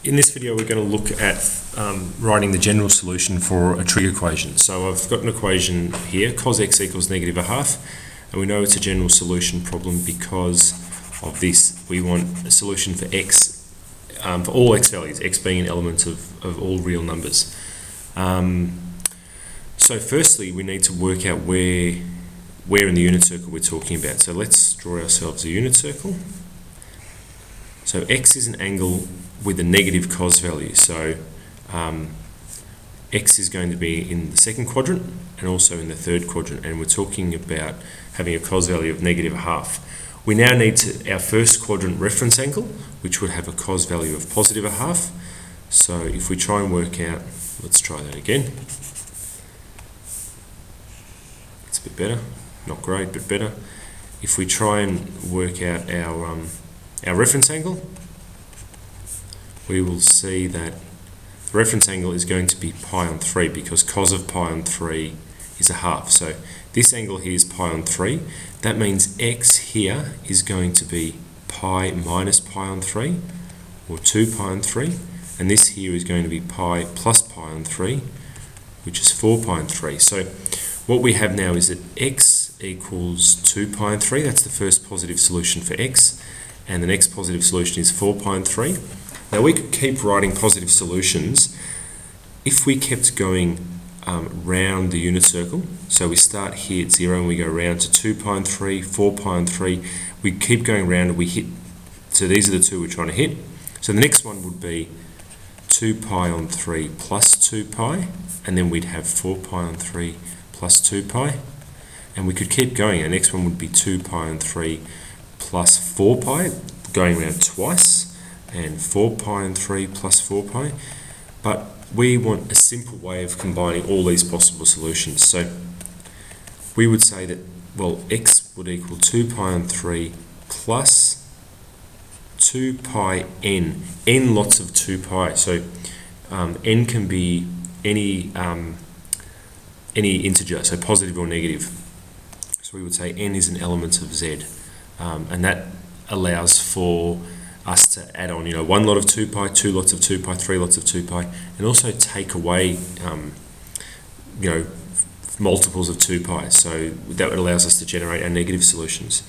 In this video we're going to look at writing the general solution for a trig equation. So I've got an equation here, cos x equals negative a half, and we know it's a general solution problem because of this. We want a solution for x, for all x values, x being an element of all real numbers. So firstly we need to work out where in the unit circle we're talking about. So let's draw ourselves a unit circle. So x is an angle with a negative cos value. So x is going to be in the second quadrant and also in the third quadrant, and we're talking about having a cos value of negative a half. We now need our first quadrant reference angle, which would have a cos value of positive a half. So if we try and work out, let's try that again. It's a bit better, not great, but better. If we try and work out our reference angle, we will see that the reference angle is going to be pi on 3 because cos of pi on 3 is a half. So this angle here is pi on 3. That means x here is going to be pi minus pi on 3, or 2 pi on 3. And this here is going to be pi plus pi on 3, which is 4 pi on 3. So what we have now is that x equals 2 pi on 3. That's the first positive solution for x. And the next positive solution is 4 pi on 3. Now we could keep writing positive solutions if we kept going round the unit circle. So we start here at 0 and we go round to 2 pi on 3, 4 pi on 3. We keep going round and we hit. So these are the two we're trying to hit. So the next one would be 2 pi on 3 plus 2 pi, and then we'd have 4 pi on 3 plus 2 pi. And we could keep going. The next one would be 2 pi on 3 plus 4 pi, going around twice, and 4 pi and 3 plus 4 pi. But we want a simple way of combining all these possible solutions. So we would say that, well, x would equal 2 pi and 3 plus 2 pi n lots of 2 pi. So n can be any integer, so positive or negative. So we would say n is an element of z. And that allows for us to add on, one lot of 2 pi, 2 lots of 2 pi, 3 lots of 2 pi, and also take away, multiples of 2 pi. So that allows us to generate our negative solutions.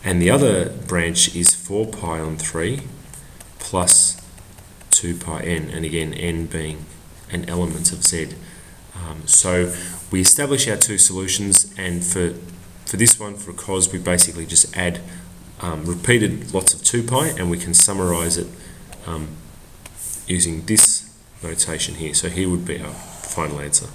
And the other branch is 4 pi on 3 plus 2 pi n, and again, n being an element of z. So we establish our two solutions, and for this one, for cos, we basically just add repeated lots of 2 pi, and we can summarize it using this notation here. So here would be our final answer.